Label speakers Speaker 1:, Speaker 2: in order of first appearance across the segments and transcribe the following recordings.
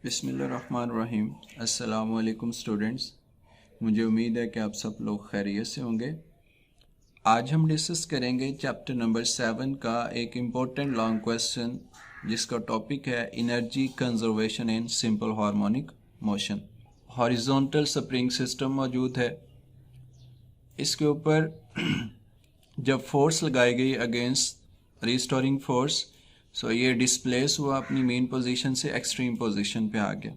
Speaker 1: बिस्मिल्लाहिर्रहमानिर्रहीम। अस्सलामु अलैकुम स्टूडेंट्स, मुझे उम्मीद है कि आप सब लोग खैरियत से होंगे। आज हम डिस्कस करेंगे चैप्टर नंबर 7 का एक इम्पोर्टेंट लॉन्ग क्वेश्चन जिसका टॉपिक है energy conservation in simple harmonic motion. Horizontal spring system मौजूद है। इसके ऊपर जब फोर्स लगाई गई अगेंस्ट रिस्टोरिंग फोर्स, सो ये डिस्प्लेस हुआ अपनी मेन पोजीशन से एक्सट्रीम पोजीशन पे आ गया।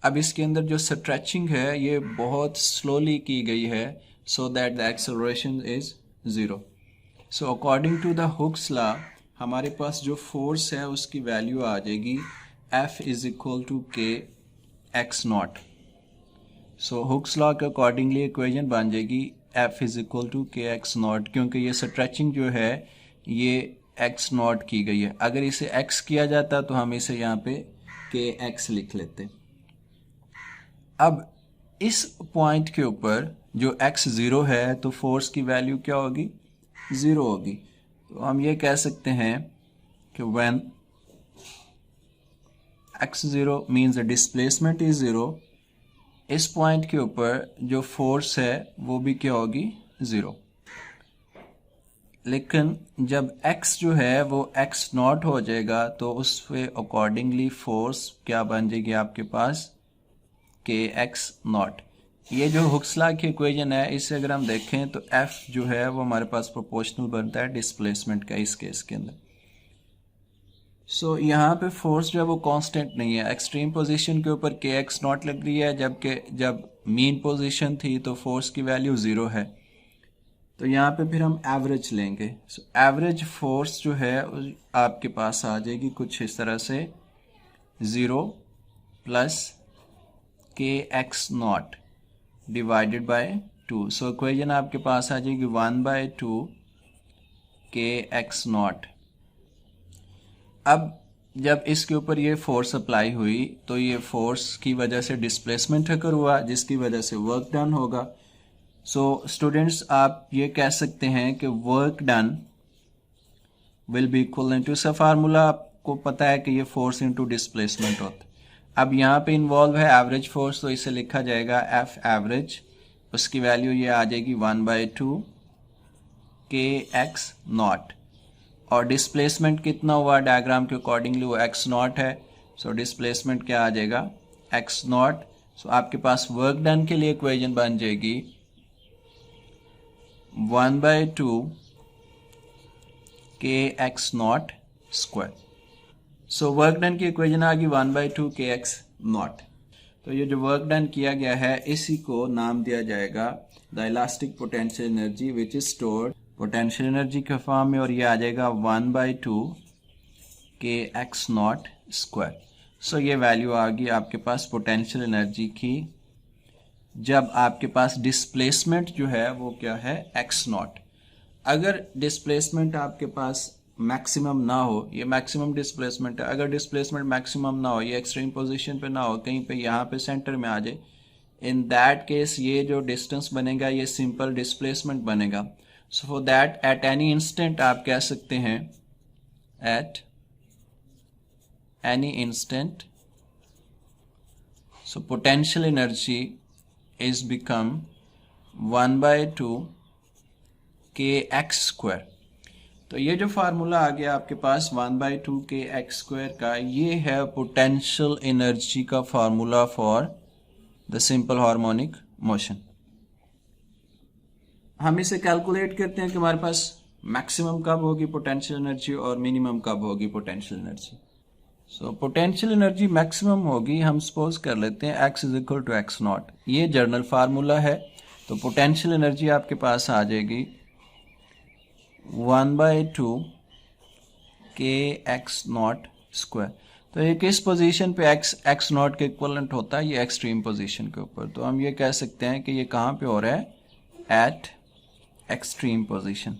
Speaker 1: अब इसके अंदर जो स्ट्रेचिंग है ये बहुत स्लोली की गई है so that the acceleration is zero. So according to the Hooke's law हमारे पास जो फोर्स है उसकी वैल्यू आ जाएगी F इज इक्वल टू के x not. So Hooke's law के अकॉर्डिंगली इक्वेशन बन जाएगी F इज इक्वल टू के एक्स नॉट, क्योंकि ये स्ट्रेचिंग जो है ये एक्स नॉट की गई है। अगर इसे एक्स किया जाता तो हम इसे यहाँ पे के एक्स लिख लेते। अब इस पॉइंट के ऊपर जो एक्स ज़ीरो है तो फोर्स की वैल्यू क्या होगी, ज़ीरो होगी। तो हम ये कह सकते हैं कि when x zero means the displacement is zero, इस पॉइंट के ऊपर जो फोर्स है वो भी क्या होगी, ज़ीरो। लेकिन जब x जो है वो x नॉट हो जाएगा तो उस पे अकॉर्डिंगली फोर्स क्या बन जाएगी आपके पास, के एक्स नॉट। ये जो हुक्स लॉ की इक्वेशन है इससे अगर हम देखें तो f जो है वो हमारे पास प्रोपोर्शनल बनता है डिस्प्लेसमेंट का इस केस के अंदर। सो यहाँ पे फोर्स जो है वो कांस्टेंट नहीं है। एक्सट्रीम पोजीशन के ऊपर के एक्स नॉट लग रही है, जबकि जब मीन पोजीशन थी तो फोर्स की वैल्यू ज़ीरो है। तो यहाँ पे फिर हम एवरेज लेंगे। सो एवरेज फोर्स जो है आपके पास आ जाएगी कुछ इस तरह से, ज़ीरो प्लस के x not divided by two. So equation आपके पास आ जाएगी 1/2 के एक्स नॉट। अब जब इसके ऊपर ये फोर्स अप्लाई हुई तो ये फोर्स की वजह से डिस्प्लेसमेंट अकर हुआ जिसकी वजह से वर्क डन होगा। सो स्टूडेंट्स आप ये कह सकते हैं कि work done will be equal to सा फार्मूला आपको पता है कि ये फोर्स इनटू डिस्प्लेसमेंट होता है। अब यहाँ पे इन्वॉल्व है एवरेज फोर्स, तो इसे लिखा जाएगा एफ एवरेज। उसकी वैल्यू ये आ जाएगी 1/2 के एक्स नॉट। और डिस्प्लेसमेंट कितना हुआ डायग्राम के अकॉर्डिंगली वो एक्स नॉट है। सो डिस्प्लेसमेंट क्या आ जाएगा, एक्स नॉट। सो आपके पास वर्क डन के लिए इक्वेशन बन जाएगी 1/2 के x naught square. So work done की इक्वेशन आ गई 1/2 के एक्स नॉट। तो ये जो वर्क डन किया गया है इसी को नाम दिया जाएगा the elastic potential energy which is stored potential energy के फॉर्म में, और ये आ जाएगा 1/2 के एक्स नॉट स्क्वायर। सो ये वैल्यू आ गई आपके पास पोटेंशियल एनर्जी की जब आपके पास डिस्प्लेसमेंट जो है वो क्या है, एक्स नॉट। अगर डिस्प्लेसमेंट आपके पास मैक्सिमम ना हो, ये मैक्सिमम डिस्प्लेसमेंट है, अगर डिस्प्लेसमेंट मैक्सिमम ना हो, ये एक्सट्रीम पोजीशन पे ना हो, कहीं पे यहाँ पे सेंटर में आ जाए, इन दैट केस ये जो डिस्टेंस बनेगा ये सिंपल डिस्प्लेसमेंट बनेगा। So for that at any instant आप कह सकते हैं at any instant so potential energy is become 1/2 के एक्स स्क्वायर। तो ये जो फार्मूला आ गया आपके पास 1/2 के एक्स स्क्वायर का, ये है पोटेंशियल एनर्जी का formula for the simple harmonic motion. हम इसे कैलकुलेट करते हैं कि हमारे पास मैक्सिमम कब होगी पोटेंशियल एनर्जी और मिनिमम कब होगी potential energy. So potential energy maximum होगी, हम सपोज कर लेते हैं x is equal to x naught. ये जर्नल फार्मूला है। तो पोटेंशियल एनर्जी आपके पास आ जाएगी 1/2 के एक्स नॉट स्क्वायर। तो ये किस पोजीशन पे एक्स नॉट के इक्वलेंट होता है, ये एक्सट्रीम पोजीशन के ऊपर। तो हम ये कह सकते हैं कि ये कहाँ पे हो रहा है, एट एक्सट्रीम पोजीशन।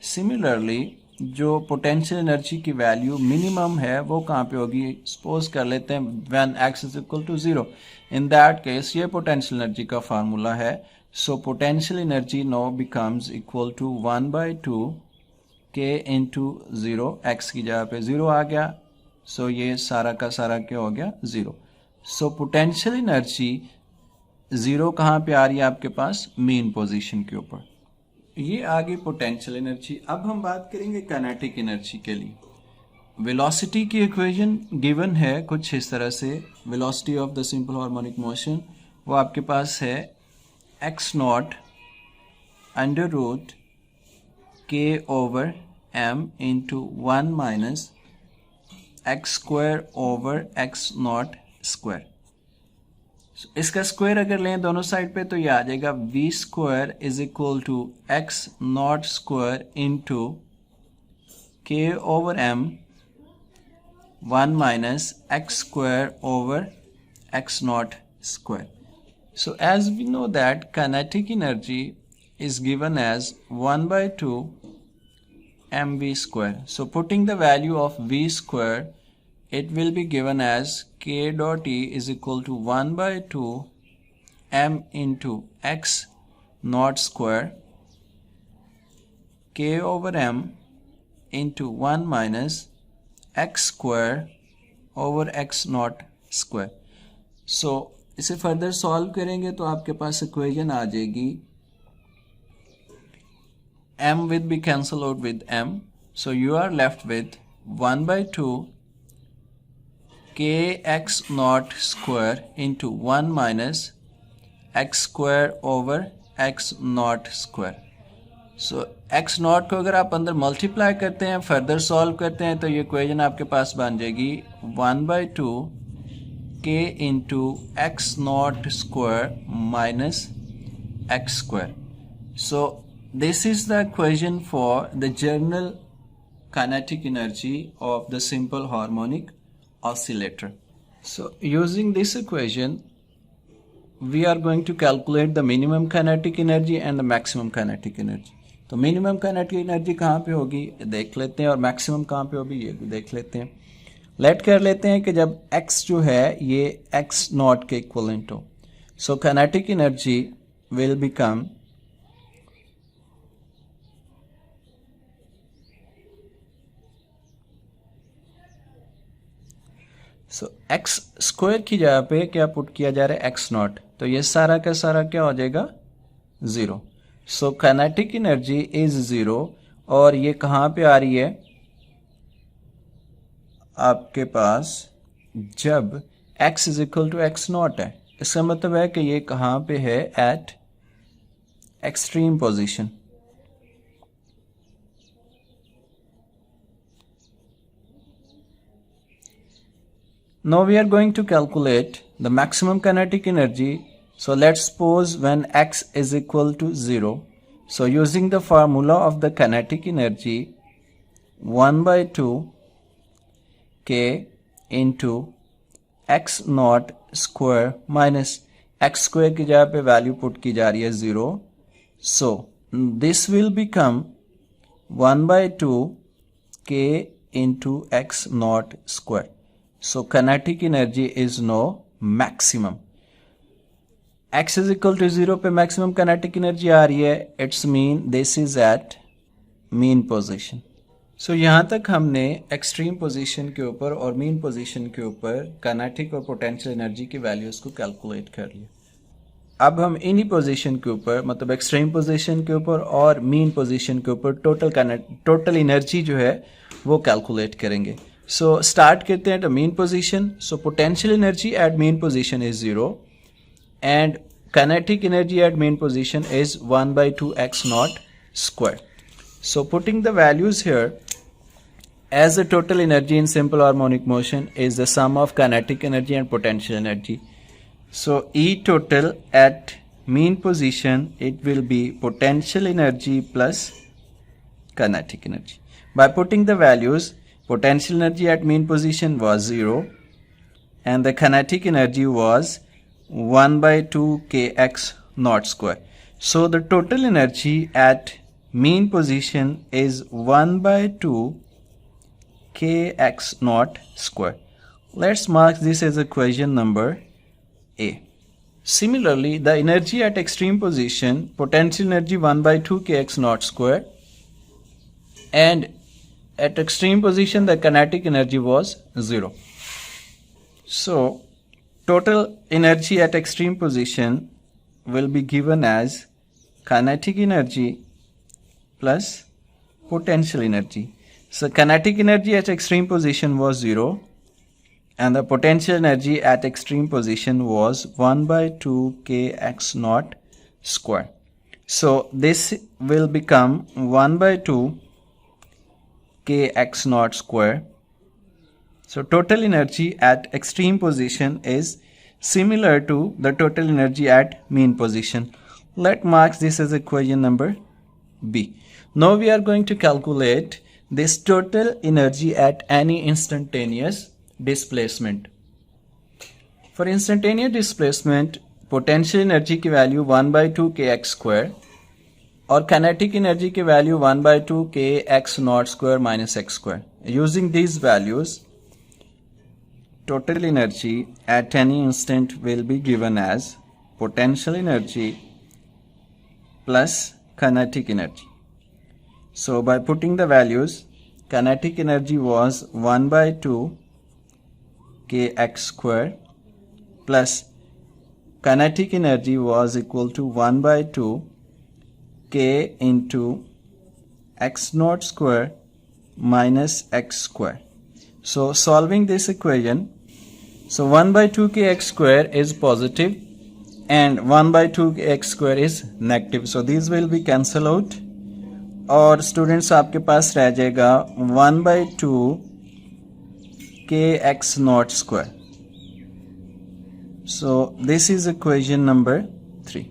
Speaker 1: सिमिलरली जो पोटेंशियल एनर्जी की वैल्यू मिनिमम है वो कहाँ पे होगी, सपोज कर लेते हैं when x is equal to 0। In that case ये पोटेंशियल एनर्जी का फार्मूला है। So potential energy now becomes equal to 1/2 के इंटू 0, x की जगह पे 0 आ गया। सो ये सारा का सारा क्या हो गया, 0। सो पोटेंशियल एनर्जी 0 कहाँ पे आ रही है आपके पास, मेन पोजीशन के ऊपर। ये आगे पोटेंशियल एनर्जी। अब हम बात करेंगे काइनेटिक एनर्जी के लिए। वेलोसिटी की इक्वेशन गिवन है कुछ इस तरह से। Velocity of the simple harmonic motion वो आपके पास है x0 under root k over m into 1 minus x square over x naught square. इसका स्क्वायर अगर लें दोनों साइड पे तो ये आ जाएगा v square is equal to x naught square into k over m 1 minus x square over x naught square. So as we know that kinetic energy is given as 1 by 2 mv square. So putting the value of v square, it will be given as k dot e is equal to 1 by 2 m into x naught square k over m into 1 minus x square over x naught square. So इसे further solve करेंगे तो आपके पास equation आ जाएगी m will be cancel out with m, so you are left with 1 by 2 kx naught square into 1 minus x square over x naught square. So x not को अगर आप अंदर multiply करते हैं, फर्दर सॉल्व करते हैं, तो ये इक्वेशन आपके पास बन जाएगी 1 बाई 2 के into x naught square minus x square. So this is the equation for the general kinetic energy of the simple harmonic oscillator. So using this equation we are going to calculate the minimum kinetic energy and the maximum kinetic energy. तो minimum kinetic energy कहाँ पे होगी देख लेते हैं और maximum कहाँ पे होगी ये भी देख लेते हैं. लेट कर लेते हैं कि जब x जो है ये x नॉट के इक्वलेंट हो, so kinetic energy will become so x square की जगह पे क्या पुट किया जा रहा है x नॉट, तो ये सारा का सारा क्या हो जाएगा 0. सो काइनेटिक एनर्जी इज 0 और ये कहाँ पे आ रही है आपके पास जब x is equal to x naught है. इसका मतलब है कि ये कहाँ पे है at extreme position. Now we are going to calculate the maximum kinetic energy. So let's suppose when x is equal to 0. So using the formula of the kinetic energy 1 by 2 k into x naught square minus x square की जगह पे value put की जा रही है 0. So this will become 1 by 2 k into x naught square. So kinetic energy is now maximum. X is equal to 0 पे maximum kinetic energy आ रही है. It's mean this is at mean position. So यहाँ तक हमने extreme position के ऊपर और mean position के ऊपर kinetic और potential energy की values को calculate कर लिया. अब हम इन्हीं पोजीशन के ऊपर मतलब एक्सट्रीम पोजीशन के ऊपर और मीन पोजीशन के ऊपर टोटल एनर्जी जो है वो कैलकुलेट करेंगे. सो स्टार्ट करते हैं तो mean position. So potential energy at mean position is 0 and kinetic energy at mean position is 1 by 2 x naught square. So putting the values here, as the total energy in simple harmonic motion is the sum of kinetic energy and potential energy. So E total at mean position, it will be potential energy plus kinetic energy. By putting the values, potential energy at mean position was 0 and the kinetic energy was 1 by 2 kx naught square. So the total energy at mean position is 1 by 2 kx naught square. Let's mark this as equation number A. Similarly, the energy at extreme position, potential energy 1 by 2 kx naught square and at extreme position the kinetic energy was 0. So total energy at extreme position will be given as kinetic energy plus potential energy. So kinetic energy at extreme position was 0 and the potential energy at extreme position was 1 by 2 kx naught square. So this will become 1 by 2 kx naught square. So total energy at extreme position is similar to the total energy at mean position. Let mark this as equation number B. Now we are going to calculate this total energy at any instantaneous displacement. For instantaneous displacement, potential energy की value 1 by 2 kx square और kinetic energy की value 1 by 2 kx naught square minus x square. Using these values, total energy at any instant will be given as potential energy plus kinetic energy. So by putting the values, kinetic energy was 1 by 2 kx square plus kinetic energy was equal to 1 by 2 k into x naught square minus x square. So solving this equation, so 1 by 2 kx square is positive and 1 by 2 kx square is negative. So these will be cancel out और students आपके पास रह जाएगा 1 by 2 kx naught square. So this is equation number 3.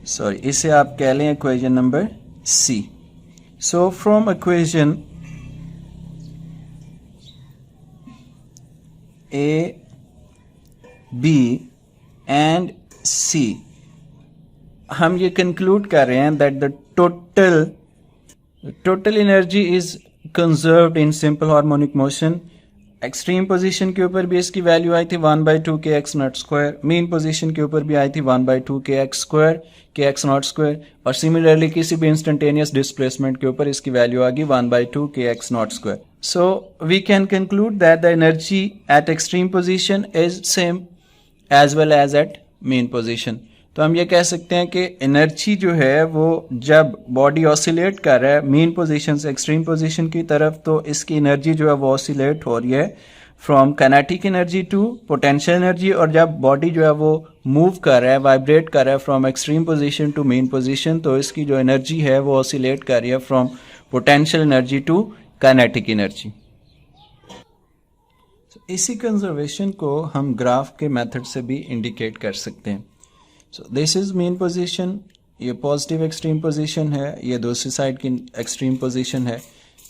Speaker 1: Sorry, इसे आप कह लें equation number C. So from equation A, B and C हम ये conclude कर रहे हैं that the total energy is conserved in simple harmonic motion. Extreme position के ऊपर भी इसकी वैल्यू आई थी 1 by 2 kx naught square, main position के ऊपर भी आई थी 1 by 2 kx square kx naught square और सिमिलरली किसी भी इंस्टेंटेनियस डिस्प्लेसमेंट के ऊपर इसकी वैल्यू आ गई 1 by 2 kx naught square. So we can conclude that the energy at extreme position is same as well as at mean position. तो हम ये कह सकते हैं कि एनर्जी जो है वो जब बॉडी ऑसिलेट कर रहा है मीन पोजीशन से एक्सट्रीम पोजीशन की तरफ, तो इसकी एनर्जी जो है वो ऑसिलेट हो रही है from kinetic energy to potential energy, और जब बॉडी जो है वो मूव कर रहा है, वाइब्रेट कर रहा है from extreme position to mean position, तो इसकी जो एनर्जी है वो ऑसिलेट कर रही है from potential energy to kinetic energy. इसी कंजर्वेशन को हम ग्राफ के मेथड से भी इंडिकेट कर सकते हैं. So this is main position, ये पॉजिटिव एक्सट्रीम पोजीशन है, ये दूसरी साइड की एक्सट्रीम पोजीशन है.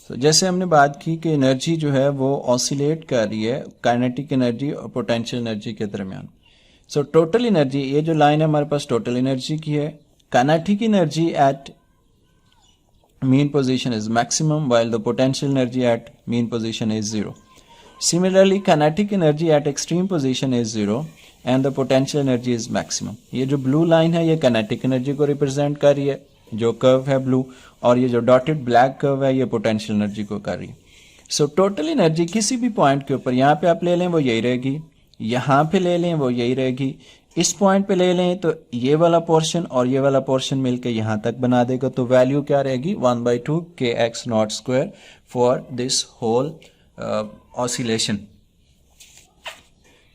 Speaker 1: तो जैसे हमने बात की कि एनर्जी जो है वो ऑसिलेट कर रही है काइनेटिक एनर्जी और पोटेंशियल एनर्जी के दरमियान. सो टोटल एनर्जी, ये जो लाइन है हमारे पास टोटल एनर्जी की है. Kinetic energy at mean position is maximum while the potential energy at mean position is 0. Similarly, kinetic energy at extreme position is 0 and the potential energy is maximum. ये जो blue line है ये kinetic energy को represent कर रही है, जो curve है blue, और ये जो dotted black curve है ये potential energy को कर रही है. So total energy किसी भी point के ऊपर, यहाँ पे आप ले लें वो यही रहेगी, यहाँ पे ले लें वो यही रहेगी, इस पॉइंट पे ले लें तो ये वाला पोर्शन और ये वाला पोर्शन मिलके यहाँ तक बना देगा. तो वैल्यू क्या रहेगी 1/2 kx naught square for this whole oscillation.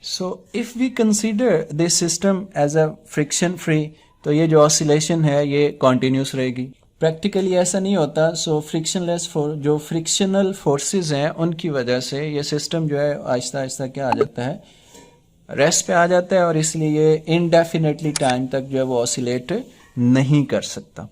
Speaker 1: So if we consider this system as a friction free, तो ये जो ऑसिलेशन है ये कॉन्टिन्यूस रहेगी. प्रैक्टिकली ऐसा नहीं होता. सो फ्रिक्शनलेस जो फ्रिक्शनल फोर्सेस हैं उनकी वजह से ये सिस्टम जो है आहिस्ता आहिस्ता क्या आ जाता है, रेस्ट पे आ जाता है, और इसलिए ये इनडेफिनेटली टाइम तक जो है वो ऑसिलेट नहीं कर सकता.